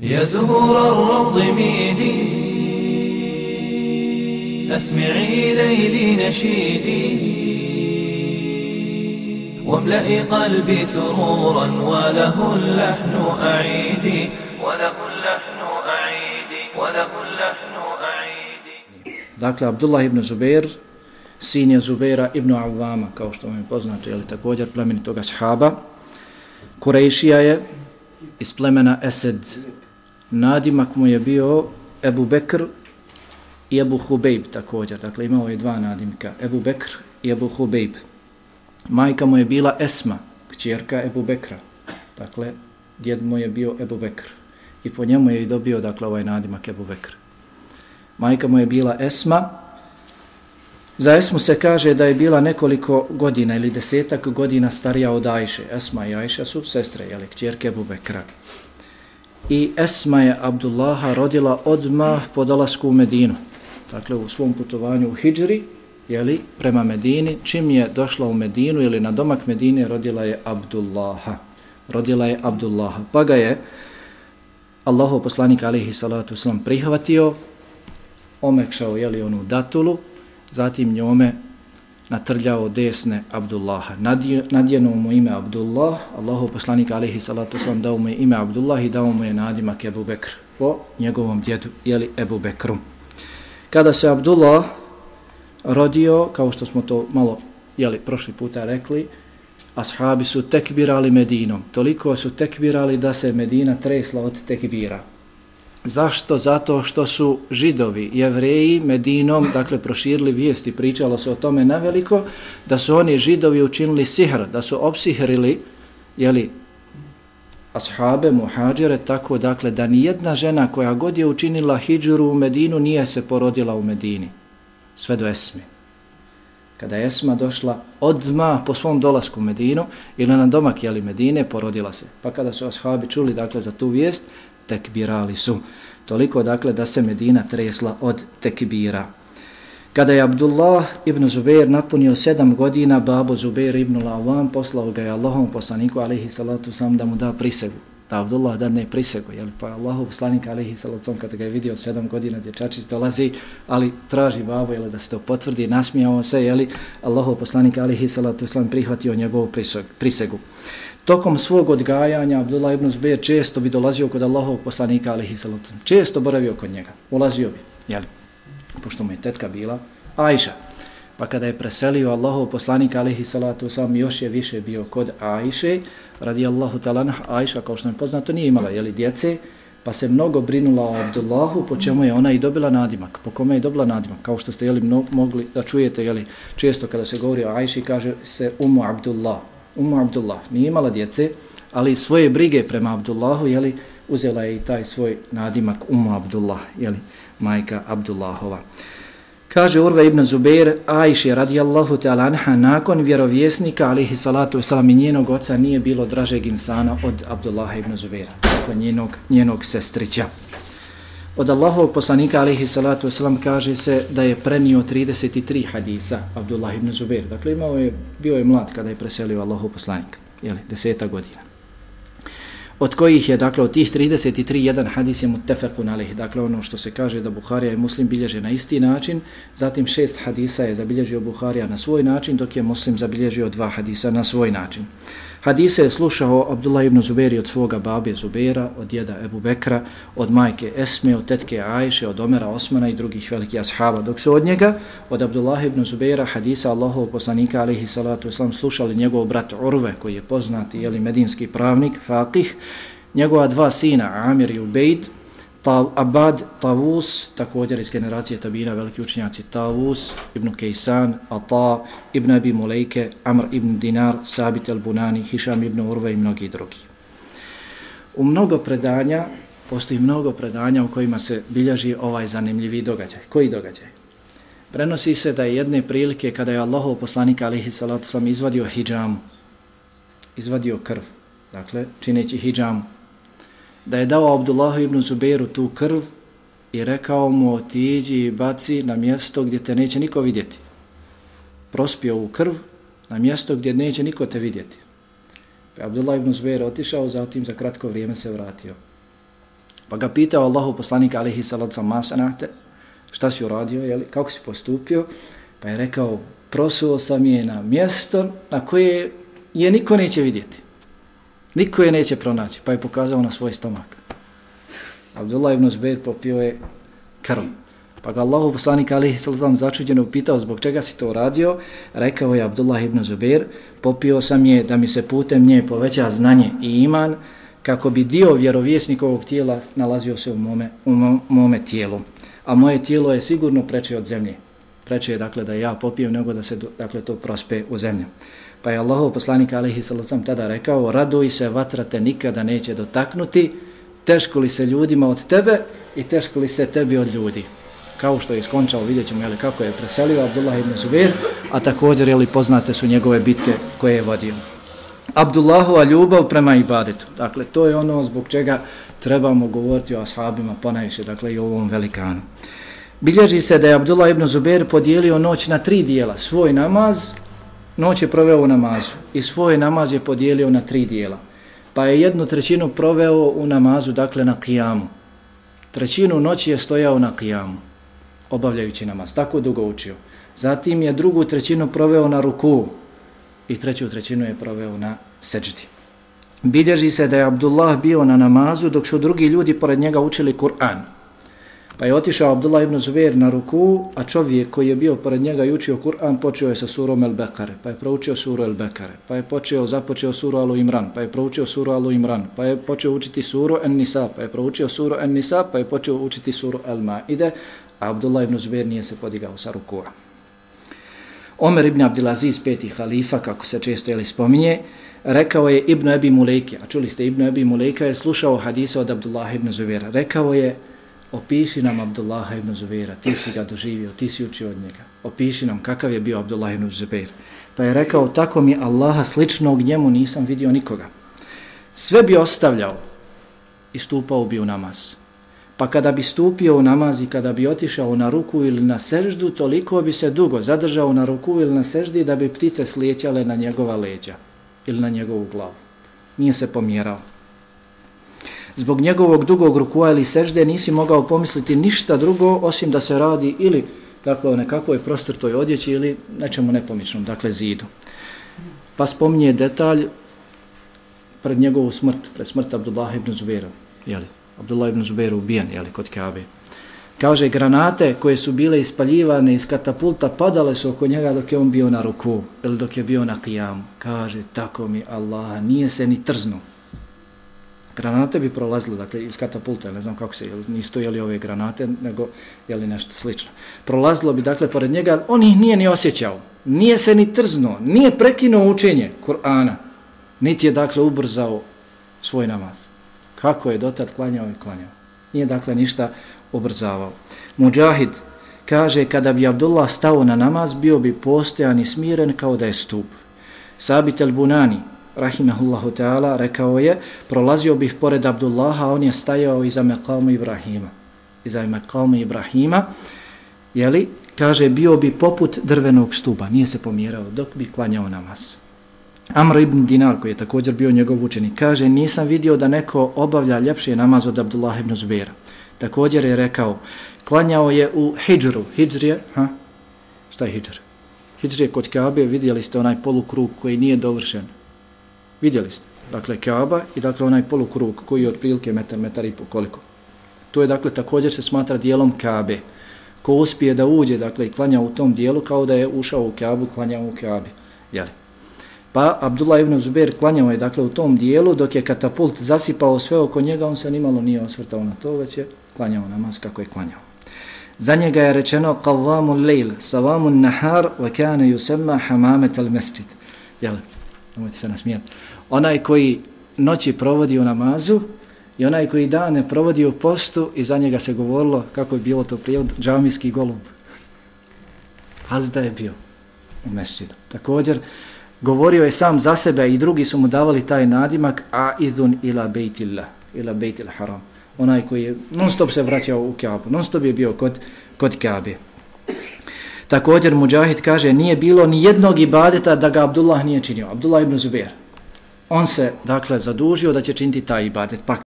يا زهور الروض ميدي أسمعي ليلي نشيدي واملئي قلبي سرورا وله اللحن أعيدي وله اللحن أعيدي وله اللحن أعيدي. Dakle, Abdullah ibn Zubair, sin je Zubaira ibn Awvama, kao što vam je poznato, je li također plemenitoga ashaba. Kurejšija je iz plemena Esed. Nadimak mu je bio Ebu Bekr i Ebu Hubejb također. Dakle, imao je dva nadimka, Ebu Bekr i Ebu Hubejb. Majka mu je bila Esma, kćerka Ebu Bekra. Dakle, djed mu je bio Ebu Bekr. I po njemu je i dobio, dakle, ovaj nadimak Ebu Bekr. Majka mu je bila Esma. Za Esmu se kaže da je bila nekoliko godina ili 10 godina starija od Ajše. Esma i Ajša su sestre, jeli, kćerke Ebu Bekra. I Esma je Abdullaha rodila odmah po dolasku u Medinu. Dakle, u svom putovanju u Hidžri, jeli, prema Medini, čim je došla u Medinu ili na domak Medine, rodila je Abdullaha. Rodila je Abdullaha. Pa ga je Allahov poslanik alejhi salatu vesselam prihvatio, omekšao, jeli, onu datulu, zatim njome natrljao desne Abdullaha. Nadjenuo mu ime Abdullah, Allahov poslanik alejhi salatu vesselam dao mu ime Abdullah i dao mu je nadimak Ebu Bekr po njegovom djedu, jeli, Ebu Bekru. Kada se Abdullah rodio, kao što smo to malo, jeli, prošli puta rekli, ashabi su tekbirali Medinom. Toliko su tekbirali da se Medina tresla od tekbira. Zašto? Zato što su Židovi, Jevreji Medinom, dakle, proširili vijesti, pričalo se o tome naveliko, da su oni Židovi učinili sihr, da su opsihrili, jeli, ashabe, muhađere, tako, dakle, da nijedna žena koja god je učinila hidžru u Medinu nije se porodila u Medini, sve do Esme. Kada je Esma došla odmah po svom dolasku u Medinu ili na domak, jeli, Medine, porodila se. Pa kada su ashabi čuli, dakle, za tu vijest, tekbirali su. Toliko, dakle, da se Medina tresla od tekbira. Kada je Abdullah ibn Zubair napunio 7 godina, babo Zubair ibn Awam poslao ga je Allahom poslaniku alejhi salatu vesselam da mu da prisegu. Da Abdullah dadne prisegu, jel? Pa Allahov poslanik alejhi salatu vesselam kada ga je vidio 7 godina, dječačić dolazi, ali traži babo, jel, da se to potvrdi, nasmijao se, jel? Allahov poslanik alejhi salatu vesselam prihvatio njegovu prisegu. Tokom svog odgajanja Abdullah ibn Zubair često bi dolazio kod Allahovog poslanika alejhi salatu vesselam. Često boravio kod njega, ulazio bi, jel? Pošto mu je tetka bila Ajša. Pa kada je preselio Allahov poslanik alejhi salatu vesselam, još je više bio kod Ajše, radijallahu ta'ala anha. Ajša, kao što je poznato, nije imala, jeli, djece, pa se mnogo brinula o Abdullahu, po čemu je ona i dobila nadimak. Po kome je dobila nadimak? Kao što ste, jeli, mogli da čujete, jeli, često kada se govori o Ajši, kaže se Ummu Abdullah. Ummu Abdullah nije imala djece, ali svoje brige prema Abdullahu, jeli, uzela je i taj svoj nadimak Ummu Abdullah, jeli, majka Abdullahova. Kaže Urve ibn Zubair, Ajši radijallahu ta'ala anha, nakon vjerovjesnika alejhi salatu vesselam i njenog oca nije bilo dražeg insana od Abdullaha ibn Zubaira, dakle njenog sestrića. Od Allahovog poslanika alejhi salatu vesselam kaže se da je prenio 33 hadisa Abdullah ibn Zubair. Dakle, bio je mlad kada je preselio Allahov poslanik, jeli, 10 godina. Od kojih je, dakle, od tih 33, jedan hadis je muttefaqun alejh, dakle, ono što se kaže da Buharija i Muslim bilježe na isti način, zatim 6 hadisa je zabilježio Buharija na svoj način, dok je Muslim zabilježio 2 hadisa na svoj način. Hadise je slušao Abdullah ibn Zubair od svoga babe Zubaira, od djeda Ebu Bekra, od majke Esme, od tetke Ajše, od Omera, Osmana i drugih velikih ashaba. Dok su od njega, od Abdullah ibn Zubaira, hadisa Allahovog poslanika alejhi salatu vesselam, slušali njegov brat Urve, koji je poznati, jeli, medinski pravnik, faqih, njegova 2 sina, Amir i Ubejd, Abad, Tavus, također iz generacije tabina, veliki učenjaci Tavus, ibn Kejsan, Ata, ibn Abi Mulejke, Amr ibn Dinar, Sabit al-Bunani, Hišam ibn Urve i mnogi drugi. U mnogo predanja, postoji mnogo predanja u kojima se bilježi ovaj zanimljivi događaj. Koji događaj? Prenosi se da je jedne prilike kada je Allahov poslanik alejhi salatu vesselam izvadio hidžamu, izvadio krv, dakle, čineći hidžamu, da je dao Abdullahu ibn Zubairu tu krv i rekao mu, otiđi i baci na mjesto gdje te neće niko vidjeti. Prospio ovu krv na mjesto gdje neće niko te vidjeti. Pa Abdullah ibn Zubair otišao, zatim za kratko vrijeme se vratio. Pa ga pitao Allahu poslanika alejhi salatu ma sanate, šta si uradio, jeli, kako si postupio? Pa je rekao, prosuo sam je na mjesto na koje je niko neće vidjeti. Niko je neće pronaći, pa je pokazao na svoj stomak. Abdullah ibn Zubair popio je krv. Pa ga Allahu poslanik alejhi salatu začuđeno upitao zbog čega si to uradio. Rekao je Abdullah ibn Zubair, popio sam je da mi se putem nje poveća znanje i iman, kako bi dio vjerovjesnikovog tijela nalazio se u mome tijelu. A moje tijelo je sigurno preče od zemlje. Preče je dakle da ja popijem nego da se dakle to prospe u zemlju. Pa je Allahov poslanik alejhi salatu tada rekao, raduj se, vatra te nikada neće dotaknuti, teško li se ljudima od tebe i teško li se tebi od ljudi. Kao što je iskončao, vidjet ćemo jeli, kako je preselio Abdullah ibn Zubair, a također jeli, poznate su njegove bitke koje je vodio. Abdullahova ljubav prema ibadetu. Dakle, to je ono zbog čega trebamo govoriti o ashabima ponajviše, dakle i o ovom velikanu. Bilježi se da je Abdullah ibn Zubair podijelio noć na 3 dijela. Svoj namaz, noć je proveo u namazu i svoj namaz je podijelio na 3 dijela. Pa je 1/3 proveo u namazu, dakle na kijamu. 1/3 noći je stojao na kijamu, obavljajući namaz. Tako dugo učio. Zatim je 2/3 proveo na ruku i 3/3 je proveo na seđdi. Bilježi se da je Abdullah bio na namazu dok su drugi ljudi pored njega učili Kur'an. Pa je otišao Abdullah ibn Zubair na ruku, a čovjek koji je bio pored njega i učio Kur'an počeo je sa surom El-Bekare, pa je proučio suru El-Bekare, pa je započeo suru Al-Imran, pa je proučio suru Al-Imran, pa je počeo učiti suru En-Nisa, pa je proučio suru En-Nisa, pa je počeo učiti suru Al-Maide, a Abdullah ibn Zubair nije se podigao sa rukua. Omer ibn Abdulaziz, 5. halifa, kako se često spominje, rekao je Ibn Abi Mulejke, a čuli ste Ibn Abi Mulejka je slušao hadise od Abdullah ibn Zubaira. Rekao je, opiši nam Abdullaha ibn Zubaira, ti si ga doživio, ti si učio od njega. Opiši nam kakav je bio Abdullah ibn Zubair. Pa je rekao, tako mi Allaha sličnog njemu nisam vidio nikoga. Sve bi ostavljao i stupao bi u namaz. Pa kada bi stupio u namaz i kada bi otišao na ruku ili na seždu, toliko bi se dugo zadržao na ruku ili na seždi da bi ptice slijećale na njegova leđa ili na njegovu glavu. Nije se pomjerao. Zbog njegovog dugog rukua ili sežde nisi mogao pomisliti ništa drugo osim da se radi ili dakle, o nekakvoj prostrtoj odjeći ili nečemu nepomičnom, dakle zidu. Pa spominje detalj pred njegovu smrt, pred smrt Abdullah ibn Zubaira. Abdullah ibn Zubair ubijen kod Kabe. Kaže, granate koje su bile ispaljivane iz katapulta padale su oko njega dok je on bio na ruku ili dok je bio na kijamu. Kaže, tako mi Allah, nije se ni trznuo. Granate bi prolazile, dakle, iz katapulta, ne znam kako se, nisu jeli ove granate, nego jeli nešto slično. Prolazilo bi, dakle, pored njega, on ih nije ni osjećao, nije se ni trznuo, nije prekinuo učenje Kur'ana, niti je, dakle, ubrzao svoj namaz. Kako je dotad klanjao i klanjao. Nije, dakle, ništa ubrzavao. Mujahid kaže, kada bi Abdullah stao na namaz, bio bi postojan i smiren kao da je stup. Sabit el-Bunani, rahimahullahu ta'ala, rekao je, prolazio bih pored Abdullaha, on je stajao iza maqama Ibrahima. Iza maqama Ibrahima, jeli, kaže, bio bi poput drvenog stupa, nije se pomjerao dok bi klanjao namaz. Amr ibn Dinar, koji je također bio njegov učenik, kaže, nisam vidio da neko obavlja ljepši namaz od Abdullah ibn Zubaira. Također je rekao, klanjao je u hidžru. Hidžr je, šta je hidžr? Hidžr je kod Kabe, vidjeli ste onaj polukrug koji nije dovršen. Vidjeli ste, dakle, Kaaba i dakle onaj polukrug koji je otprilike metar i pol, koliko. To je, dakle, također se smatra dijelom Kabe. Ko uspije da uđe, dakle, i klanja u tom dijelu, kao da je ušao u Kaabu, klanjao u Kaabi. Jeli? Pa Abdullah ibn Zubair klanjao je, dakle, u tom dijelu, dok je katapult zasipao sve oko njega, on se nimalo nije osvrtao na to, već je klanjao namaz kako je klanjao. Za njega je rečeno qawwamul lejl, savamun nahar, wa kana yusamma hamamet al-masjid. Jeli? Nemojte se nasmijati. Onaj koji noći provodi u namazu i onaj koji dane provodi u postu i za njega se govorilo, kako je bilo to prijevod, džamijski golub. Hazda je bio u mesčidu. Također, govorio je sam za sebe i drugi su mu davali taj nadimak aidun ila bejtillah, ila bejtil haram. Onaj koji je non stop se vraćao u Kaabu, non stop je bio kod Kaabe. Također Mujahid kaže, nije bilo ni jednog ibadeta da ga Abdullah nije činio. Abdullah ibn Zubair. On se, dakle, zadužio da će činiti taj ibadet. Pa